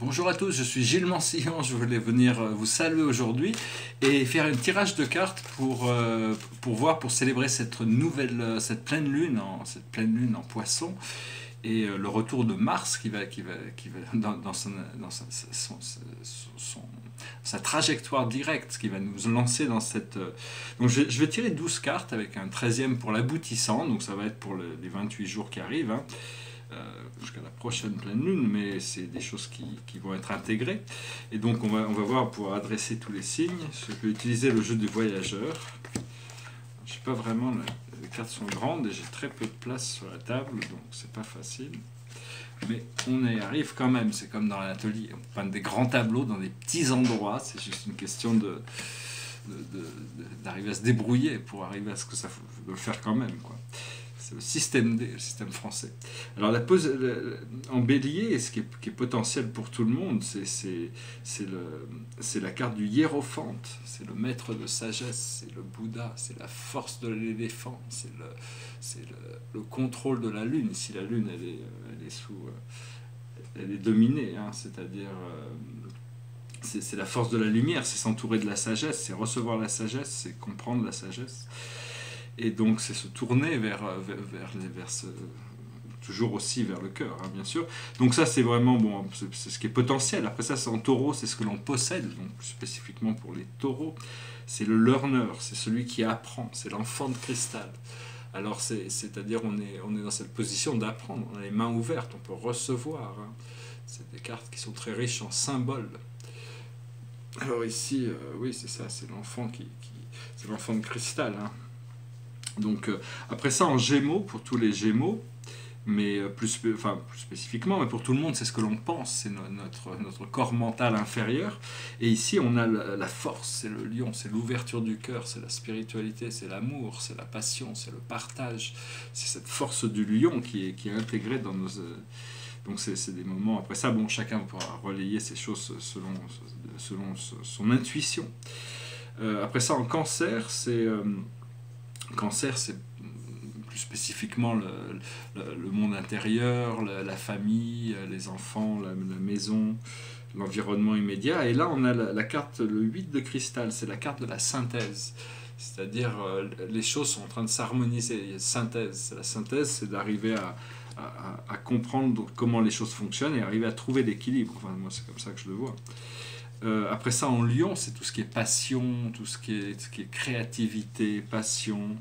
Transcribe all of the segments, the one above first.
Bonjour à tous, je suis Gilles Mansillon, je voulais venir vous saluer aujourd'hui et faire un tirage de cartes pour célébrer cette pleine lune en Poisson et le retour de Mars qui va dans sa trajectoire directe, qui va nous lancer dans cette... Donc je vais tirer 12 cartes avec un 13e pour l'aboutissant, donc ça va être pour les 28 jours qui arrivent, hein. Jusqu'à la prochaine pleine lune, mais c'est des choses qui vont être intégrées. Et donc on va voir pour adresser tous les signes. Je vais utiliser le jeu du voyageur. Je sais pas vraiment, les cartes sont grandes et j'ai très peu de place sur la table, donc c'est pas facile. Mais on y arrive quand même, c'est comme dans l'atelier. On peint des grands tableaux dans des petits endroits, c'est juste une question d'arriver à se débrouiller pour arriver à ce que ça de le faire quand même, quoi. C'est le système D, le système français. Alors en bélier, ce qui est potentiel pour tout le monde, c'est la carte du hiérophante, c'est le maître de sagesse, c'est le Bouddha, c'est la force de l'éléphant, c'est le contrôle de la lune. Ici la lune, elle est dominée, hein, c'est-à-dire c'est la force de la lumière, c'est s'entourer de la sagesse, c'est recevoir la sagesse, c'est comprendre la sagesse. Et donc c'est se tourner toujours aussi vers le cœur, hein, bien sûr. Donc ça c'est vraiment bon, c'est ce qui est potentiel. Après ça, c'est en taureau, c'est ce que l'on possède. Donc plus spécifiquement pour les taureaux, c'est le learner, c'est celui qui apprend, c'est l'enfant de cristal. Alors c'est-à-dire on est dans cette position d'apprendre, on a les mains ouvertes, on peut recevoir, hein. C'est des cartes qui sont très riches en symboles. Alors ici, oui c'est ça, c'est l'enfant c'est l'enfant de cristal, hein. Donc après ça en Gémeaux, pour tous les Gémeaux, mais plus spécifiquement, mais pour tout le monde, c'est ce que l'on pense, c'est notre corps mental inférieur. Et ici on a la force, c'est le lion, c'est l'ouverture du cœur, c'est la spiritualité, c'est l'amour, c'est la passion, c'est le partage, c'est cette force du lion qui est intégrée dans nos... Donc c'est des moments, après ça, bon, chacun pourra relayer ces choses selon son intuition. Après ça en Cancer, Cancer, c'est plus spécifiquement le monde intérieur, la famille, les enfants, la maison, l'environnement immédiat. Et là, on a la carte, le 8 de cristal, c'est la carte de la synthèse. C'est-à-dire, les choses sont en train de s'harmoniser. Synthèse, la synthèse, c'est d'arriver à comprendre comment les choses fonctionnent et arriver à trouver l'équilibre. Enfin, moi, c'est comme ça que je le vois. Après ça, en Lion, c'est tout ce qui est passion, tout ce qui est créativité, passion.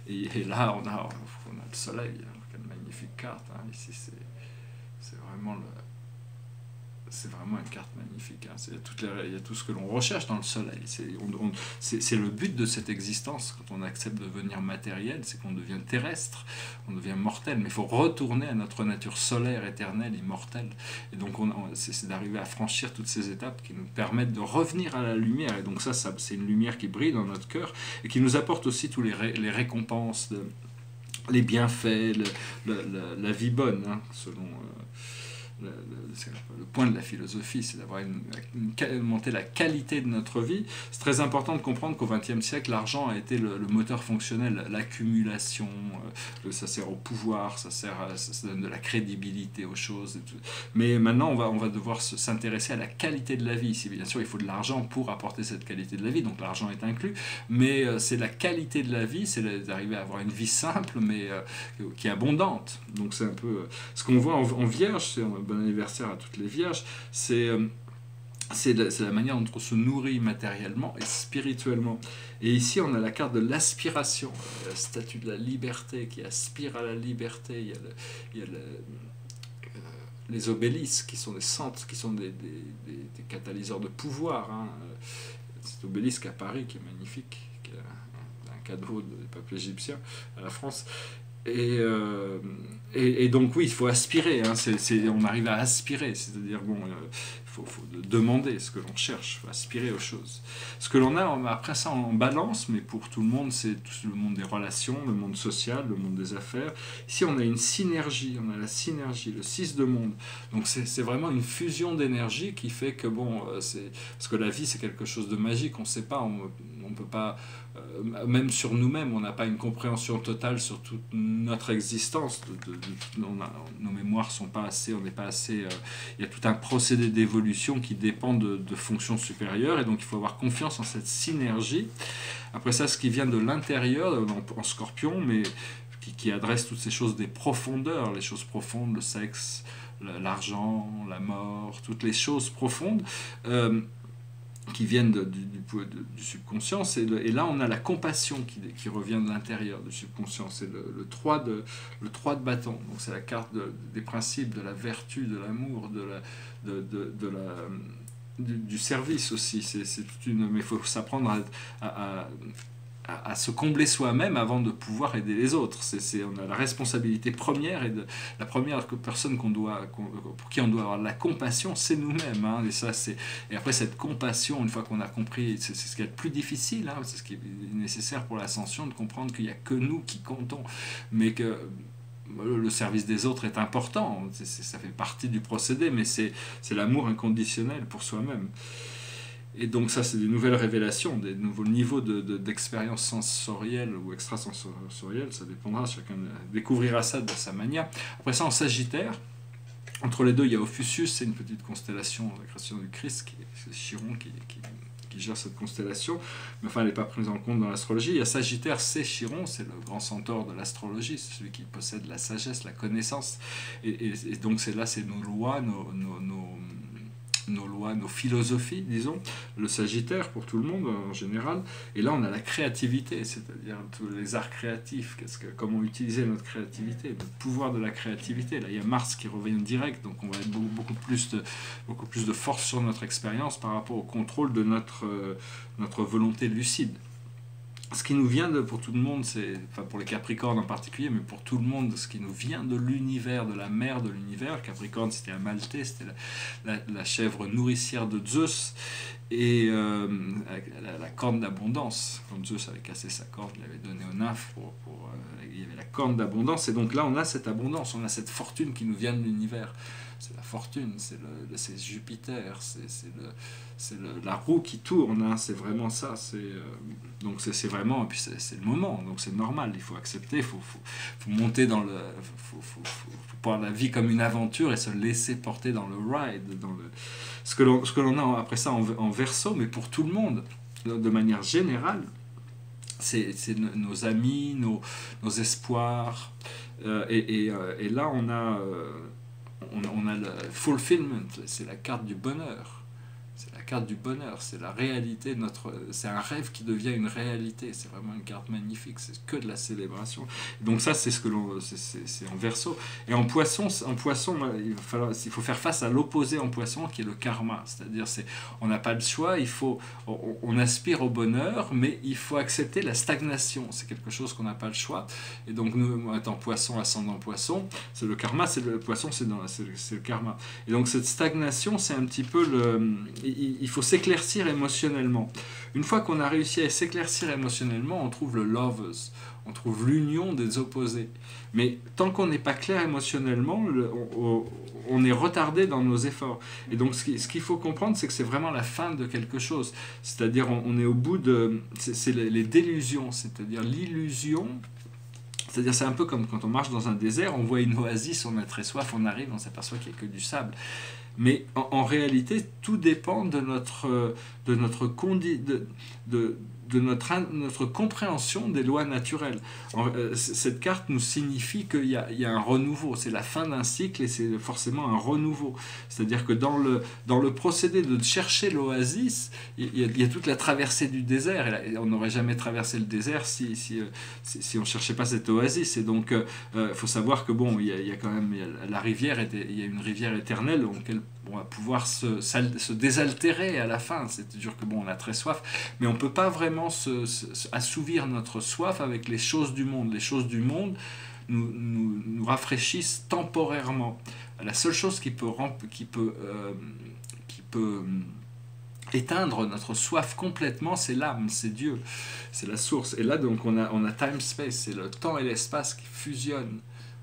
Et là, on a le soleil. Hein, quelle magnifique carte. Hein. Ici, c'est vraiment une carte magnifique. Hein. Il y a tout ce que l'on recherche dans le soleil. C'est le but de cette existence. Quand on accepte de devenir matériel, c'est qu'on devient terrestre, on devient mortel. Mais il faut retourner à notre nature solaire, éternelle, immortelle. Et donc, c'est d'arriver à franchir toutes ces étapes qui nous permettent de revenir à la lumière. Et donc ça c'est une lumière qui brille dans notre cœur et qui nous apporte aussi tous les récompenses, les bienfaits, la vie bonne, hein, selon... le point de la philosophie, c'est d'avoir monter la qualité de notre vie. C'est très important de comprendre qu'au XXe siècle, l'argent a été le moteur fonctionnel, l'accumulation, ça sert au pouvoir, ça donne de la crédibilité aux choses. Et tout. Mais maintenant, on va devoir s'intéresser à la qualité de la vie. Si bien sûr, il faut de l'argent pour apporter cette qualité de la vie, donc l'argent est inclus, mais c'est la qualité de la vie, c'est d'arriver à avoir une vie simple, mais qui est abondante. Donc c'est un peu ce qu'on voit en Vierge, c'est bon anniversaire à toutes les vierges, c'est la manière dont on se nourrit matériellement et spirituellement. Et ici, on a la carte de l'aspiration, la statue de la liberté qui aspire à la liberté. Il y a les obélisques qui sont des centres, qui sont des catalyseurs de pouvoir. Hein. Cet obélisque à Paris qui est magnifique, qui est un cadeau du peuple égyptien à la France. Et donc oui, il faut aspirer, hein, on arrive à aspirer, c'est-à-dire bon, il faut demander ce que l'on cherche, il faut aspirer aux choses. Ce que l'on a après ça en balance, mais pour tout le monde, c'est le monde des relations, le monde social, le monde des affaires. Ici on a une synergie, on a la synergie, le 6 de monde. Donc c'est vraiment une fusion d'énergie qui fait que bon, parce que la vie c'est quelque chose de magique, on ne sait pas, on peut pas, même sur nous-mêmes, on n'a pas une compréhension totale sur toute notre existence, nos mémoires sont pas assez, on n'est pas assez, il y a tout un procédé d'évolution qui dépend de fonctions supérieures, et donc il faut avoir confiance en cette synergie. Après ça, ce qui vient de l'intérieur, en Scorpion, mais qui adresse toutes ces choses des profondeurs, les choses profondes, le sexe, l'argent, la mort, toutes les choses profondes, qui viennent du subconscient, et là on a la compassion qui revient de l'intérieur du subconscient, c'est le 3 de bâton, donc c'est la carte des principes, de la vertu, de l'amour, du service aussi, mais il faut s'apprendre à se combler soi-même avant de pouvoir aider les autres. On a la responsabilité première, et la première personne pour qui on doit avoir de la compassion, c'est nous-mêmes. Hein, et après, cette compassion, une fois qu'on a compris, c'est ce qui est le plus difficile, hein, c'est ce qui est nécessaire pour l'ascension, de comprendre qu'il n'y a que nous qui comptons, mais que le service des autres est important, ça fait partie du procédé, mais c'est l'amour inconditionnel pour soi-même. Et donc ça, c'est des nouvelles révélations, des nouveaux niveaux d'expérience sensorielle ou extrasensorielle, ça dépendra, chacun découvrira ça de sa manière. Après ça, en Sagittaire, entre les deux, il y a Ophiuchus, c'est une petite constellation, la création du Christ, c'est Chiron qui gère cette constellation, mais enfin elle n'est pas prise en compte dans l'astrologie. Il y a Sagittaire, c'est Chiron, c'est le grand centaure de l'astrologie, c'est celui qui possède la sagesse, la connaissance, et donc c'est nos lois, nos lois, nos philosophies, disons, le Sagittaire pour tout le monde en général, et là on a la créativité, c'est-à-dire tous les arts créatifs, comment utiliser notre créativité, le pouvoir de la créativité. Là il y a Mars qui revient direct, donc on va être beaucoup plus de force sur notre expérience par rapport au contrôle de notre volonté lucide. Ce qui nous vient pour tout le monde, enfin pour les Capricornes en particulier, mais pour tout le monde, ce qui nous vient de l'univers, de la mère de l'univers. Le Capricorne, c'était un Maltais, c'était la chèvre nourricière de Zeus, et la corne d'abondance. Quand Zeus avait cassé sa corne, il l'avait donnée aux nymphes, il y avait la corne d'abondance, et donc là on a cette abondance, on a cette fortune qui nous vient de l'univers. C'est la fortune, c'est Jupiter, c'est la roue qui tourne, hein, c'est vraiment ça. Donc c'est vraiment, et puis c'est le moment, donc c'est normal, il faut accepter, il faut monter dans le... faut voir la vie comme une aventure et se laisser porter dans le ride, ce que l'on a après ça en Verseau, mais pour tout le monde, de manière générale, c'est nos amis, nos espoirs, et là on a le fulfillment, c'est la carte du bonheur. C'est la carte du bonheur, c'est la réalité, c'est un rêve qui devient une réalité, c'est vraiment une carte magnifique, c'est que de la célébration. Donc ça, c'est c'est en Verseau. Et en Poisson, il faut faire face à l'opposé en Poisson, qui est le karma, c'est-à-dire on n'a pas le choix, on aspire au bonheur, mais il faut accepter la stagnation, c'est quelque chose qu'on n'a pas le choix. Et donc nous, étant Poisson, ascendant Poisson, c'est le karma, c'est le Poisson, c'est le karma. Et donc cette stagnation, c'est un petit peu il faut s'éclaircir émotionnellement. Une fois qu'on a réussi à s'éclaircir émotionnellement, on trouve le lovers, on trouve l'union des opposés. Mais tant qu'on n'est pas clair émotionnellement, on est retardé dans nos efforts. Et donc ce qu'il faut comprendre, c'est que c'est vraiment la fin de quelque chose. C'est-à-dire on est au bout de... C'est les délusions, c'est-à-dire l'illusion. C'est-à-dire c'est un peu comme quand on marche dans un désert, on voit une oasis, on a très soif, on arrive, on s'aperçoit qu'il n'y a que du sable. Mais en réalité, tout dépend de notre compréhension des lois naturelles. Cette carte nous signifie qu'il y a un renouveau, c'est la fin d'un cycle et c'est forcément un renouveau. C'est-à-dire que dans le procédé de chercher l'oasis, il y a toute la traversée du désert, et on n'aurait jamais traversé le désert si on ne cherchait pas cette oasis. Et donc, faut savoir que bon, il y a quand même la rivière, il y a une rivière éternelle dans laquelle on va pouvoir se désaltérer à la fin. C'est-à-dire que bon, on a très soif, mais on ne peut pas vraiment assouvir notre soif avec les choses du monde. Les choses du monde nous rafraîchissent temporairement. La seule chose qui peut éteindre notre soif complètement, c'est l'âme, c'est Dieu, c'est la source. Et là, donc, on a time-space, c'est le temps et l'espace qui fusionnent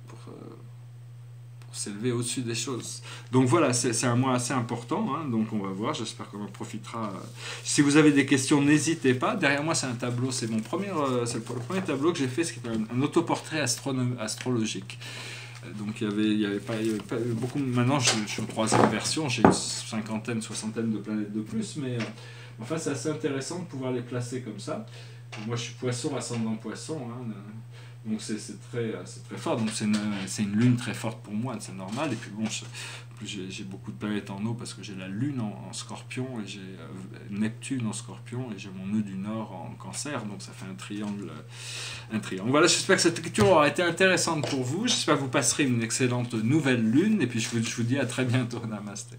pour s'élever au-dessus des choses. Donc voilà, c'est un mois assez important, hein, donc on va voir, j'espère qu'on en profitera. Si vous avez des questions, n'hésitez pas. Derrière moi, c'est un tableau, c'est mon premier, c'est le premier tableau que j'ai fait, c'est un autoportrait astrologique. Donc il y avait pas beaucoup. Maintenant, je suis en troisième version, j'ai une cinquantaine, soixantaine de planètes de plus, mais enfin, c'est assez intéressant de pouvoir les placer comme ça. Moi, je suis poisson, ascendant poisson, hein, donc c'est très fort. Donc c'est une lune très forte pour moi, c'est normal. Et puis bon, j'ai beaucoup de planètes en eau parce que j'ai la lune en scorpion et j'ai Neptune en scorpion et j'ai mon nœud du nord en cancer, donc ça fait un triangle. Voilà, j'espère que cette lecture aura été intéressante pour vous. J'espère que vous passerez une excellente nouvelle lune et puis je vous dis à très bientôt. Namasté.